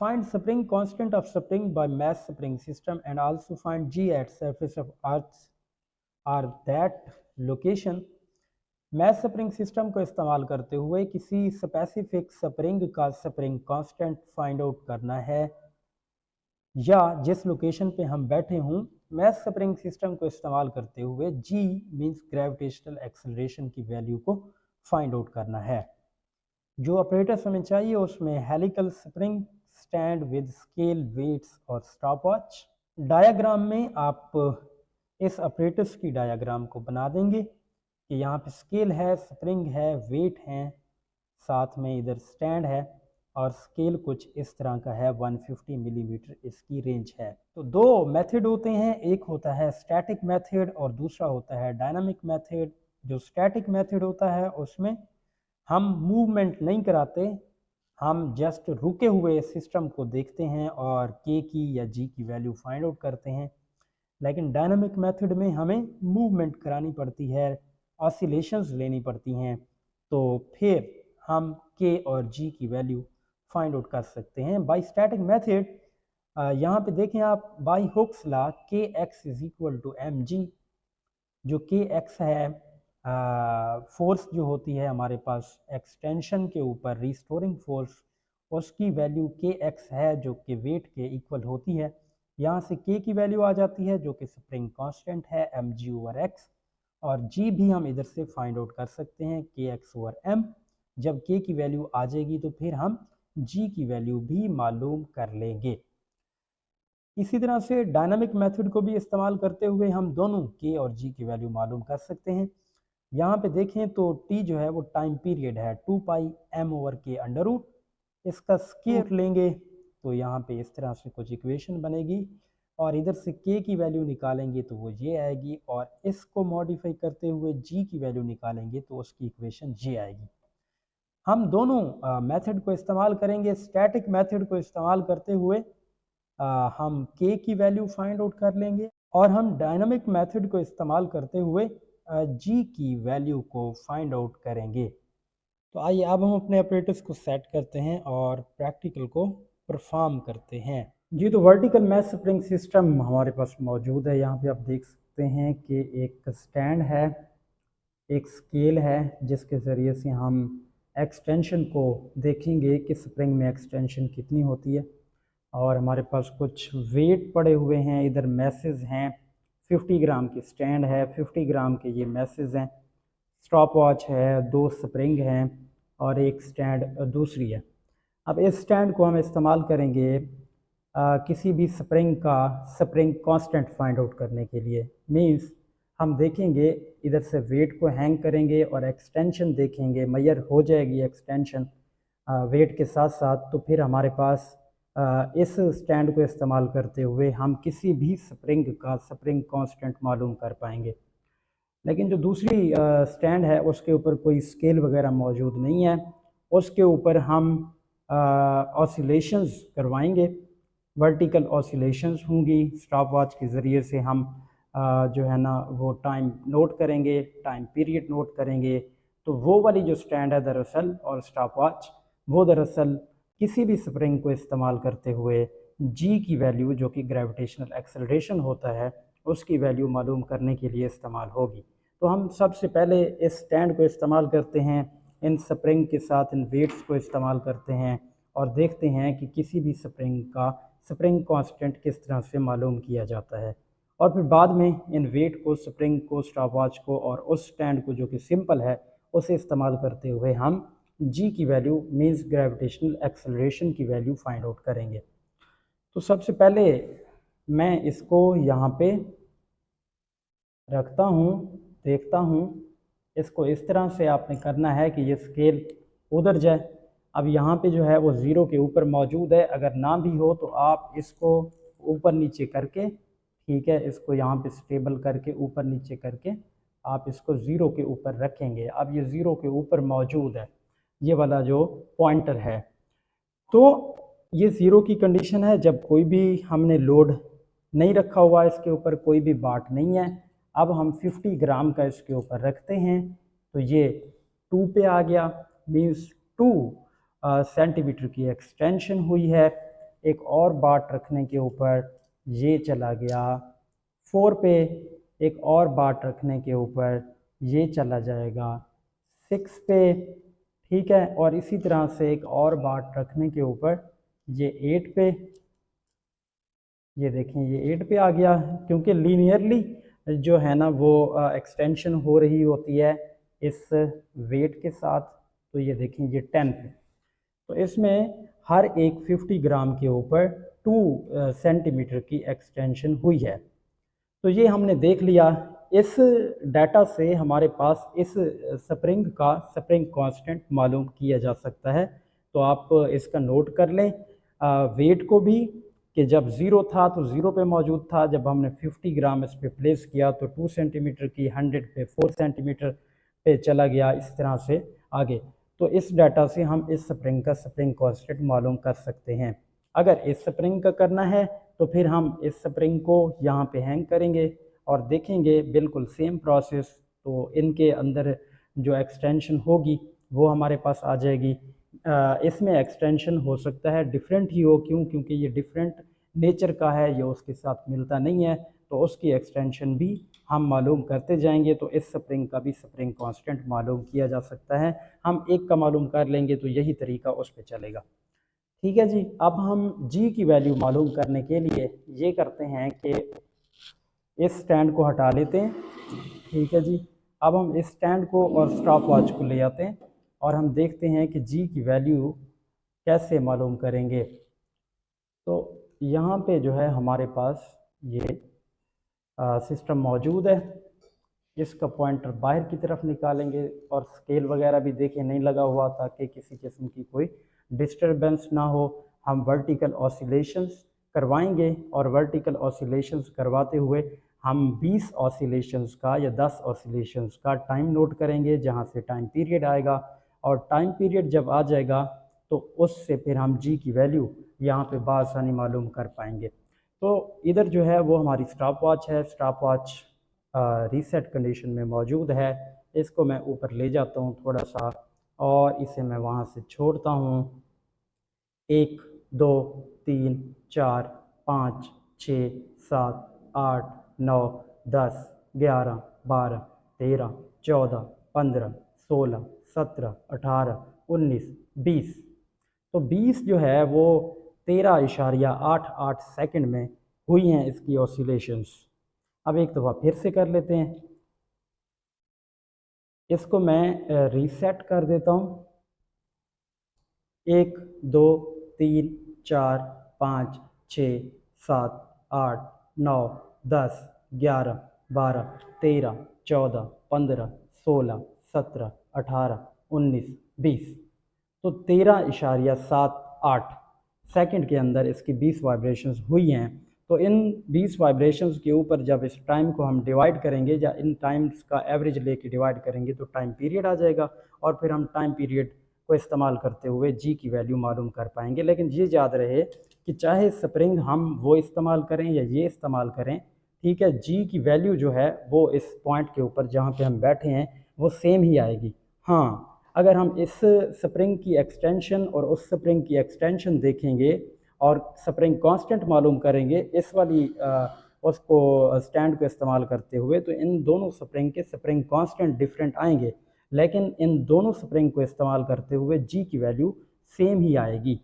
find spring constant of spring by mass spring system and also find g at surface of earth or that location। Mass spring system को इस्तेमाल करते हुए किसी specific spring का spring constant find out करना है या जिस लोकेशन पे हम बैठे हों मैस स्प्रिंग सिस्टम को इस्तेमाल करते हुए g मींस ग्रेविटेशनल एक्सेलरेशन की वैल्यू को फाइंड आउट करना है। जो ऑपरेटर्स हमें चाहिए उसमें helical spring stand with scale weights और स्टॉपवॉच। डायग्राम में आप इस ऑपरेटर्स की डायग्राम को बना देंगे कि यहाँ पे स्केल है, स्प्रिंग है, वेट हैं, साथ में इधर स्टैंड है और स्केल कुछ इस तरह का है, 150 मिलीमीटर इसकी रेंज है। तो दो मेथड होते हैं, एक होता है स्टैटिक मेथड और दूसरा होता है डायनामिक मेथड। जो स्टैटिक मेथड होता है उसमें हम मूवमेंट नहीं कराते, हम जस्ट रुके हुए सिस्टम को देखते हैं और के की या जी की वैल्यू फाइंड आउट करते हैं। लेकिन डायनामिक मेथड में हमें मूवमेंट करानी पड़ती है, ऑसिलेशंस लेनी पड़ती हैं, तो फिर हम के और जी की वैल्यू फाइंड आउट कर सकते हैं। बाय स्टैटिक मेथड यहाँ पे देखें आप, by Hooke's law k x is equal to m g. जो के एक्स है फोर्स जो होती है हमारे पास एक्सटेंशन के ऊपर रिस्टोरिंग फोर्स, उसकी वैल्यू के एक्स है जो कि वेट के इक्वल होती है। यहाँ से के की वैल्यू आ जाती है जो कि स्प्रिंग कांस्टेंट है एम जी ओवर एक्स, और जी भी हम इधर से फाइंड आउट कर सकते हैं के एक्स ओवर एम। जब के की वैल्यू आ जाएगी तो फिर हम जी की वैल्यू भी मालूम कर लेंगे। इसी तरह से डायनामिक मेथड को भी इस्तेमाल करते हुए हम दोनों के और जी की वैल्यू मालूम कर सकते हैं। यहाँ पे देखें तो टी जो है वो टाइम पीरियड है 2 पाई एम ओवर के अंडर रूट, इसका स्क्वायर लेंगे तो यहाँ पे इस तरह से कुछ इक्वेशन बनेगी और इधर से के की वैल्यू निकालेंगे तो वो ये आएगी और इसको मॉडिफाई करते हुए जी की वैल्यू निकालेंगे तो उसकी इक्वेशन ये आएगी। हम दोनों मेथड को इस्तेमाल करेंगे। स्टैटिक मेथड को इस्तेमाल करते हुए हम के की वैल्यू फाइंड आउट कर लेंगे और हम डायनामिक मेथड को इस्तेमाल करते हुए जी की वैल्यू को फाइंड आउट करेंगे। तो आइए अब हम अपने ऑपरेटर्स को सेट करते हैं और प्रैक्टिकल को परफॉर्म करते हैं। जी, तो वर्टिकल मैस स्प्रिंग सिस्टम हमारे पास मौजूद है। यहाँ पे आप देख सकते हैं कि एक स्टैंड है, एक स्केल है जिसके ज़रिए से हम एक्सटेंशन को देखेंगे कि स्प्रिंग में एक्सटेंशन कितनी होती है, और हमारे पास कुछ वेट पड़े हुए हैं, इधर मैसेज हैं, 50 ग्राम की स्टैंड है, 50 ग्राम के ये मैसेज हैं, स्टॉप वॉच है, दो स्प्रिंग हैं और एक स्टैंड दूसरी है। अब इस स्टैंड को हम इस्तेमाल करेंगे किसी भी स्प्रिंग का स्प्रिंग कांस्टेंट फाइंड आउट करने के लिए। मींस हम देखेंगे, इधर से वेट को हैंग करेंगे और एक्सटेंशन देखेंगे, मेजर हो जाएगी एक्सटेंशन वेट के साथ साथ, तो फिर हमारे पास इस स्टैंड को इस्तेमाल करते हुए हम किसी भी स्प्रिंग का स्प्रिंग कांस्टेंट मालूम कर पाएंगे। लेकिन जो दूसरी स्टैंड है उसके ऊपर कोई स्केल वगैरह मौजूद नहीं है, उसके ऊपर हम ऑसिलेशंस करवाएंगे, वर्टिकल ऑसिलेशंस होंगी। स्टॉप वॉच के ज़रिए से हम जो है ना वो टाइम नोट करेंगे, टाइम पीरियड नोट करेंगे। तो वो वाली जो स्टैंड है दरअसल और स्टॉप वॉच, वो दरअसल किसी भी स्प्रिंग को इस्तेमाल करते हुए जी की वैल्यू जो कि ग्रेविटेशनल एक्सेलरेशन होता है उसकी वैल्यू मालूम करने के लिए इस्तेमाल होगी। तो हम सबसे पहले इस स्टैंड को इस्तेमाल करते हैं, इन स्प्रिंग के साथ इन वेट्स को इस्तेमाल करते हैं और देखते हैं कि किसी भी स्प्रिंग का स्प्रिंग कांस्टेंट किस तरह से मालूम किया जाता है। और फिर बाद में इन वेट को, स्प्रिंग को, स्टॉप वॉच को और उस स्टैंड को जो कि सिंपल है उसे इस्तेमाल करते हुए हम जी की वैल्यू मींस ग्रेविटेशनल एक्सेलरेशन की वैल्यू फाइंड आउट करेंगे। तो सबसे पहले मैं इसको यहाँ पे रखता हूँ, देखता हूँ। इसको इस तरह से आपने करना है कि ये स्केल उधर जाए। अब यहाँ पे जो है वो ज़ीरो के ऊपर मौजूद है, अगर ना भी हो तो आप इसको ऊपर नीचे करके, ठीक है, इसको यहाँ पे स्टेबल करके ऊपर नीचे करके आप इसको ज़ीरो के ऊपर रखेंगे। अब ये ज़ीरो के ऊपर मौजूद है, ये वाला जो पॉइंटर है, तो ये ज़ीरो की कंडीशन है जब कोई भी हमने लोड नहीं रखा हुआ, इसके ऊपर कोई भी बाट नहीं है। अब हम 50 ग्राम का इसके ऊपर रखते हैं तो ये 2 पे आ गया, मीन्स 2 सेंटीमीटर की एक्सटेंशन हुई है। एक और बाट रखने के ऊपर ये चला गया, 4 पे एक और बाट रखने के ऊपर ये चला जाएगा 6 पे, ठीक है। और इसी तरह से एक और बाट रखने के ऊपर ये 8 पे, ये देखें ये 8 पे आ गया, क्योंकि लीनियरली जो है ना वो एक्सटेंशन हो रही होती है इस वेट के साथ। तो ये देखें ये 10 पे, तो इसमें हर एक 50 ग्राम के ऊपर 2 सेंटीमीटर की एक्सटेंशन हुई है। तो ये हमने देख लिया। इस डाटा से हमारे पास इस स्प्रिंग का स्प्रिंग कांस्टेंट मालूम किया जा सकता है। तो आप इसका नोट कर लें वेट को भी, कि जब 0 था तो 0 पे मौजूद था, जब हमने 50 ग्राम इस पे प्लेस किया तो 2 सेंटीमीटर की, 100 पे 4 सेंटीमीटर पे चला गया, इस तरह से आगे। तो इस डाटा से हम इस स्प्रिंग का स्प्रिंग कांस्टेंट मालूम कर सकते हैं। अगर इस स्प्रिंग का करना है तो फिर हम इस स्प्रिंग को यहाँ पे हैंग करेंगे और देखेंगे बिल्कुल सेम प्रोसेस। तो इनके अंदर जो एक्सटेंशन होगी वो हमारे पास आ जाएगी। इसमें एक्सटेंशन हो सकता है डिफरेंट ही हो, क्योंकि ये डिफरेंट नेचर का है, ये उसके साथ मिलता नहीं है, तो उसकी एक्सटेंशन भी हम मालूम करते जाएंगे। तो इस स्प्रिंग का भी स्प्रिंग कांस्टेंट मालूम किया जा सकता है। हम एक का मालूम कर लेंगे तो यही तरीका उस पर चलेगा, ठीक है जी। अब हम जी की वैल्यू मालूम करने के लिए ये करते हैं कि इस स्टैंड को हटा लेते हैं, ठीक है जी। अब हम इस स्टैंड को और स्टॉप वॉच को ले आते हैं और हम देखते हैं कि जी की वैल्यू कैसे मालूम करेंगे। तो यहाँ पे जो है हमारे पास ये सिस्टम मौजूद है। इसका पॉइंटर बाहर की तरफ निकालेंगे और स्केल वगैरह भी देखें नहीं लगा हुआ, ताकि किसी किस्म की कोई डिस्टरबेंस ना हो। हम वर्टिकल ऑसिलेशंस करवाएंगे और वर्टिकल ऑसिलेशंस करवाते हुए हम 20 ऑसिलेशंस का या 10 ऑसिलेशंस का टाइम नोट करेंगे, जहाँ से टाइम पीरियड आएगा। और टाइम पीरियड जब आ जाएगा तो उससे फिर हम जी की वैल्यू यहाँ पे बआसानी मालूम कर पाएंगे। तो इधर जो है वो हमारी स्टॉप वॉच है। स्टॉप वॉच रीसेट कंडीशन में मौजूद है। इसको मैं ऊपर ले जाता हूँ थोड़ा सा और इसे मैं वहाँ से छोड़ता हूँ। 1 2 3 4 5 6 7 8 9 10 11 12 13 14 15 16 17 18 19 20। तो 20 जो है वो 13.88 सेकंड में हुई हैं इसकी ऑसिलेशंस। अब एक दफ़ा फिर से कर लेते हैं, इसको मैं रीसेट कर देता हूँ। 1 2 3 4 5 6 7 8 9 10 11 12 13 14 15 16 17 18 19 20। तो 13.78 सेकंड के अंदर इसकी 20 वाइब्रेशंस हुई हैं। तो इन 20 वाइब्रेशंस के ऊपर जब इस टाइम को हम डिवाइड करेंगे या इन टाइम्स का एवरेज लेके डिवाइड करेंगे तो टाइम पीरियड आ जाएगा, और फिर हम टाइम पीरियड को इस्तेमाल करते हुए जी की वैल्यू मालूम कर पाएंगे। लेकिन ये याद रहे कि चाहे स्प्रिंग हम वो इस्तेमाल करें या ये इस्तेमाल करें, ठीक है, जी की वैल्यू जो है वो इस पॉइंट के ऊपर जहाँ पे हम बैठे हैं वो सेम ही आएगी। हाँ, अगर हम इस स्प्रिंग की एक्सटेंशन और उस स्प्रिंग की एक्सटेंशन देखेंगे और स्प्रिंग कांस्टेंट मालूम करेंगे इस वाली उसको स्टैंड को इस्तेमाल करते हुए, तो इन दोनों स्प्रिंग के स्प्रिंग कांस्टेंट डिफरेंट आएंगे, लेकिन इन दोनों स्प्रिंग को इस्तेमाल करते हुए जी की वैल्यू सेम ही आएगी।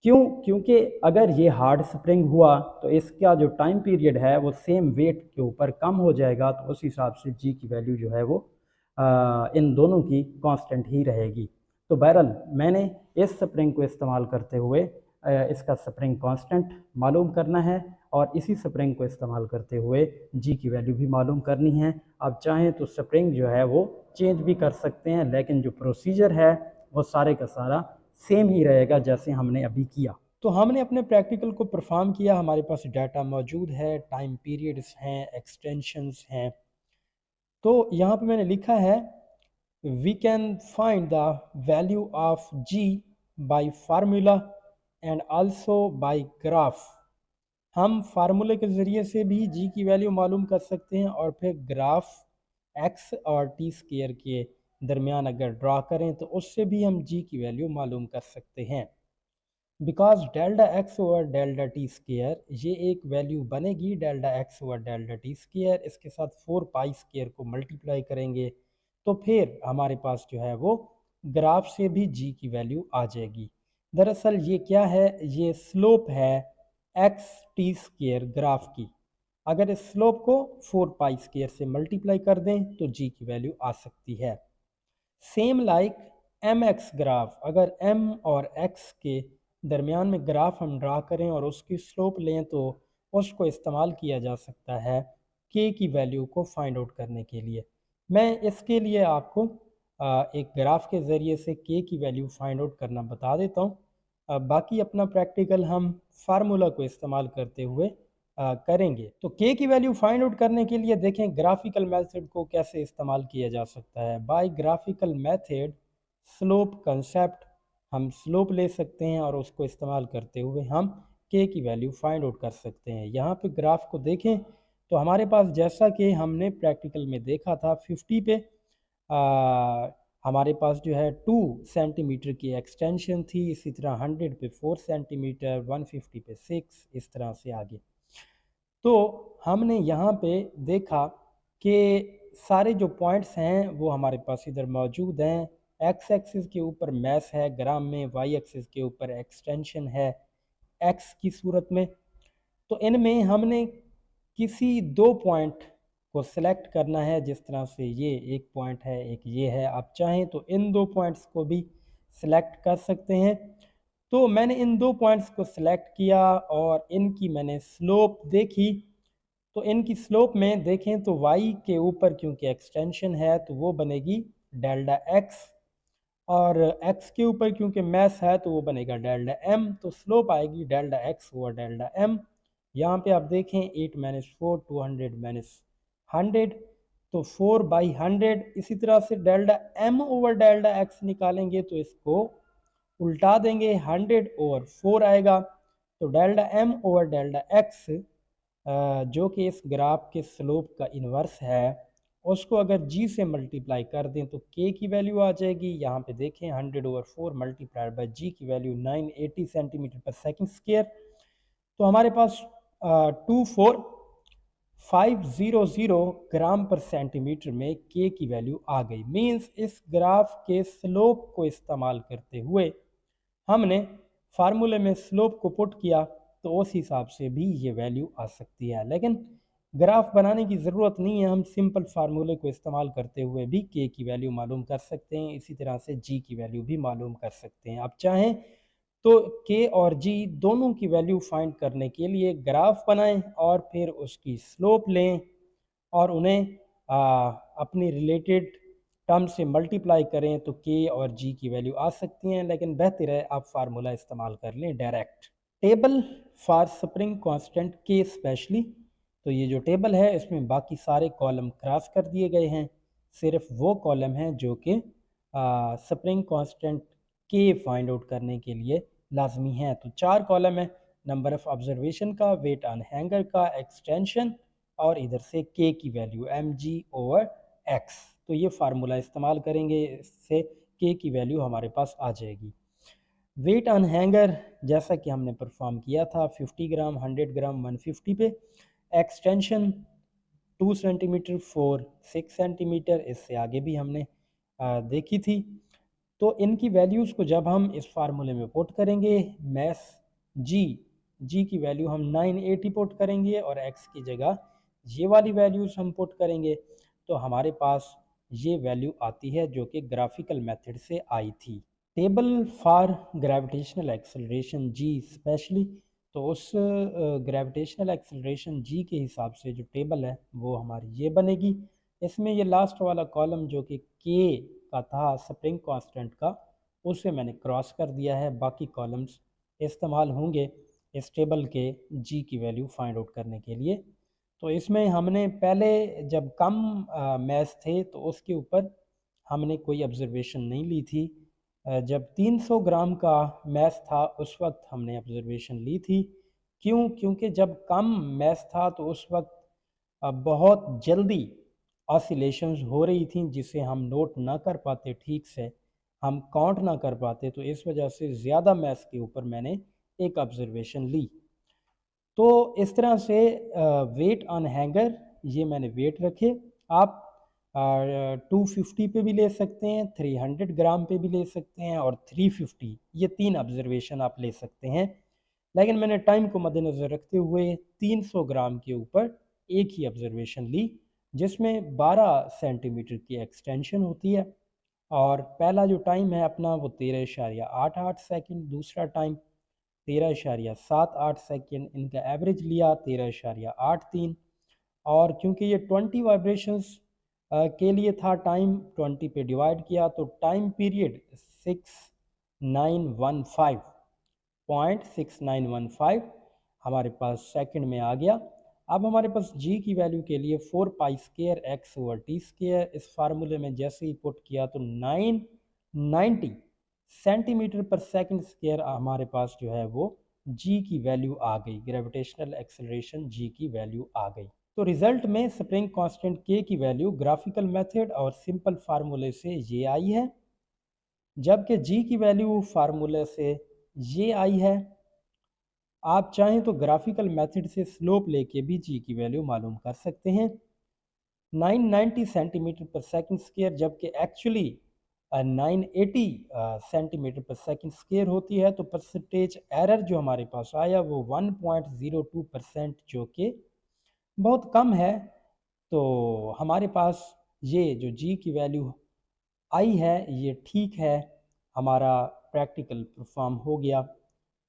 क्यों? क्योंकि अगर ये हार्ड स्प्रिंग हुआ तो इसका जो टाइम पीरियड है वो सेम वेट के ऊपर कम हो जाएगा, तो उस हिसाब से जी की वैल्यू जो है वो इन दोनों की कांस्टेंट ही रहेगी। तो बहरहाल मैंने इस स्प्रिंग को इस्तेमाल करते हुए इसका स्प्रिंग कांस्टेंट मालूम करना है और इसी स्प्रिंग को इस्तेमाल करते हुए जी की वैल्यू भी मालूम करनी है। अब चाहें तो स्प्रिंग जो है वो चेंज भी कर सकते हैं, लेकिन जो प्रोसीजर है वो सारे का सारा सेम ही रहेगा जैसे हमने अभी किया। तो हमने अपने प्रैक्टिकल को परफॉर्म किया, हमारे पास डाटा मौजूद है, टाइम पीरियड्स हैं, एक्सटेंशंस हैं। तो यहाँ पे मैंने लिखा है we can find the value of g by formula and also by graph. हम फार्मूले के ज़रिए से भी जी की वैल्यू मालूम कर सकते हैं और फिर ग्राफ एक्स और टी स्क्वायर के दरमियान अगर ड्रा करें तो उससे भी हम जी की वैल्यू मालूम कर सकते हैं। Because delta x over delta T square, ये एक वैल्यू बनेगी delta x over delta T square, इसके साथ 4 पाई स्केयर को मल्टीप्लाई करेंगे तो फिर हमारे पास जो है वो ग्राफ से भी जी की वैल्यू आ जाएगी। दरअसल ये क्या है, ये स्लोप है एक्स टी स्केयर ग्राफ की। अगर इस स्लोप को 4 पाई स्केयर से मल्टीप्लाई कर दें तो जी की वैल्यू आ सकती है। Same like m x graph, अगर एम और एक्स के दरमियान में ग्राफ हम ड्रा करें और उसकी स्लोप लें तो उसको इस्तेमाल किया जा सकता है के की वैल्यू को फाइंड आउट करने के लिए। मैं इसके लिए आपको एक ग्राफ के ज़रिए से के की वैल्यू फाइंड आउट करना बता देता हूँ। बाकी अपना प्रैक्टिकल हम फार्मूला को इस्तेमाल करते हुए करेंगे। तो के की वैल्यू फाइंड आउट करने के लिए देखें ग्राफिकल मेथड को कैसे इस्तेमाल किया जा सकता है। By graphical method slope concept, हम स्लोप ले सकते हैं और उसको इस्तेमाल करते हुए हम के की वैल्यू फाइंड आउट कर सकते हैं। यहाँ पे ग्राफ को देखें तो हमारे पास जैसा कि हमने प्रैक्टिकल में देखा था 50 पे हमारे पास जो है 2 सेंटीमीटर की एक्सटेंशन थी, इसी तरह 100 पे 4 सेंटीमीटर, 150 पे 6, इस तरह से आगे। तो हमने यहाँ पे देखा कि सारे जो पॉइंट्स हैं वो हमारे पास इधर मौजूद हैं। एक्स एक्सिस के ऊपर मैस है ग्राम में, वाई एक्सिस के ऊपर एक्सटेंशन है एक्स की सूरत में। तो इनमें हमने किसी 2 पॉइंट को सिलेक्ट करना है, जिस तरह से ये एक पॉइंट है एक ये है। आप चाहें तो इन 2 पॉइंट्स को भी सिलेक्ट कर सकते हैं। तो मैंने इन 2 पॉइंट्स को सिलेक्ट किया और इनकी मैंने स्लोप देखी। तो इनकी स्लोप में देखें तो y के ऊपर क्योंकि एक्सटेंशन है तो वो बनेगी डेल्टा x, और x के ऊपर क्योंकि मैस है तो वो बनेगा डेल्टा m। तो स्लोप आएगी delta x over delta m। यहाँ पे आप देखें 8 माइनस 4 200 माइनस 100, तो 4/100। इसी तरह से delta m over delta x निकालेंगे तो इसको उल्टा देंगे, 100 ओवर 4 आएगा। तो delta m over delta x जो कि इस ग्राफ के स्लोप का इन्वर्स है, उसको अगर g से मल्टीप्लाई कर दें तो k की वैल्यू आ जाएगी। यहाँ पे देखें 100 ओवर 4 मल्टीप्लाइड बाई g की वैल्यू 980 सेंटीमीटर पर सेकंड स्क्वायर। तो हमारे पास 24500 ग्राम पर सेंटीमीटर में k की वैल्यू आ गई। मींस इस ग्राफ के स्लोप को इस्तेमाल करते हुए हमने फार्मूले में स्लोप को पुट किया तो उस हिसाब से भी ये वैल्यू आ सकती है। लेकिन ग्राफ बनाने की ज़रूरत नहीं है, हम सिंपल फार्मूले को इस्तेमाल करते हुए भी के की वैल्यू मालूम कर सकते हैं, इसी तरह से जी की वैल्यू भी मालूम कर सकते हैं। आप चाहें तो के और जी दोनों की वैल्यू फाइंड करने के लिए ग्राफ बनाएं और फिर उसकी स्लोप लें और उन्हें अपनी रिलेटेड टर्म से मल्टीप्लाई करें तो के और जी की वैल्यू आ सकती हैं। लेकिन बेहतर है आप फार्मूला इस्तेमाल कर लें direct. Table for spring constant के स्पेशली, तो ये जो टेबल है इसमें बाकी सारे कॉलम क्रॉस कर दिए गए हैं, सिर्फ वो कॉलम हैं जो कि स्प्रिंग कांस्टेंट के फाइंड आउट करने के लिए लाजमी हैं। तो 4 कॉलम है, नंबर ऑफ ऑब्जर्वेशन का, वेट ऑन हैंगर का, एक्सटेंशन और इधर से के की वैल्यू mg ओवर x। तो ये फार्मूला इस्तेमाल करेंगे, इससे के की वैल्यू हमारे पास आ जाएगी। वेट ऑन हैंगर जैसा कि हमने परफॉर्म किया था 50 ग्राम, 100 ग्राम, 150 पे। एक्सटेंशन 2 सेंटीमीटर 4 6 सेंटीमीटर, इससे आगे भी हमने देखी थी। तो इनकी वैल्यूज़ को जब हम इस फार्मूले में पुट करेंगे, मैस जी की वैल्यू हम 980 पुट करेंगे और x की जगह ये वाली वैल्यूज़ हम पुट करेंगे तो हमारे पास ये वैल्यू आती है जो कि ग्राफिकल मेथड से आई थी। Table for gravitational acceleration g specially, तो उस ग्रेविटेशनल एक्सेलरेशन जी के हिसाब से जो टेबल है वो हमारी ये बनेगी। इसमें ये लास्ट वाला कॉलम जो कि के का था स्प्रिंग कांस्टेंट का, उसे मैंने क्रॉस कर दिया है। बाकी कॉलम्स इस्तेमाल होंगे इस टेबल के जी की वैल्यू फाइंड आउट करने के लिए। तो इसमें हमने पहले जब कम मैथ्स थे तो उसके ऊपर हमने कोई ऑब्जर्वेशन नहीं ली थी। जब 300 ग्राम का मैथ्स था उस वक्त हमने ऑब्जर्वेशन ली थी। क्योंकि जब कम मैथ्स था तो उस वक्त बहुत जल्दी ऑसिलेशंस हो रही थी जिसे हम नोट ना कर पाते ठीक से। हम काउंट ना कर पाते, तो इस वजह से ज़्यादा मैथ्स के ऊपर मैंने एक ऑब्जर्वेशन ली। तो इस तरह से वेट ऑन हैंगर, ये मैंने वेट रखे। आप 250 पे भी ले सकते हैं, 300 ग्राम पे भी ले सकते हैं और 350, ये 3 ऑब्जर्वेशन आप ले सकते हैं। लेकिन मैंने टाइम को मद्देनज़र रखते हुए 300 ग्राम के ऊपर एक ही ऑब्जर्वेशन ली, जिसमें 12 सेंटीमीटर की एक्सटेंशन होती है। और पहला जो टाइम है अपना वो 13.88 सेकंड, दूसरा टाइम 13.78 सेकंड, इनका एवरेज लिया 13.83। और क्योंकि ये 20 वाइब्रेशंस के लिए था, टाइम 20 पे डिवाइड किया तो टाइम पीरियड 6915 हमारे पास सेकंड में आ गया। अब हमारे पास जी की वैल्यू के लिए 4 pi square x over T square, इस फार्मूले में जैसे ही पुट किया तो 990 सेंटीमीटर पर सेकंड स्क्वायर हमारे पास जो है वो जी की वैल्यू आ गई, ग्रेविटेशनल एक्सेलरेशन जी की वैल्यू आ गई। तो रिजल्ट में स्प्रिंग कांस्टेंट के की वैल्यू ग्राफिकल मेथड और सिंपल फार्मूले से ये आई है, जबकि जी की वैल्यू फार्मूले से ये आई है। आप चाहें तो ग्राफिकल मेथड से स्लोप लेके भी जी की वैल्यू मालूम कर सकते हैं, 990 सेंटीमीटर पर सेकंड स्क्वायर, जबकि एक्चुअली 980 सेंटीमीटर पर सेकंड स्क्वायर होती है। तो परसेंटेज एरर जो हमारे पास आया वो 1.02%, जो कि बहुत कम है। तो हमारे पास ये जो जी की वैल्यू आई है ये ठीक है, हमारा प्रैक्टिकल परफॉर्म हो गया।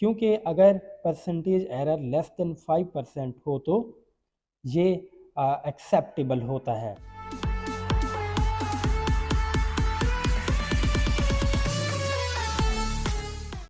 क्योंकि अगर परसेंटेज एरर लेस देन 5% हो तो ये एक्सेप्टेबल होता है।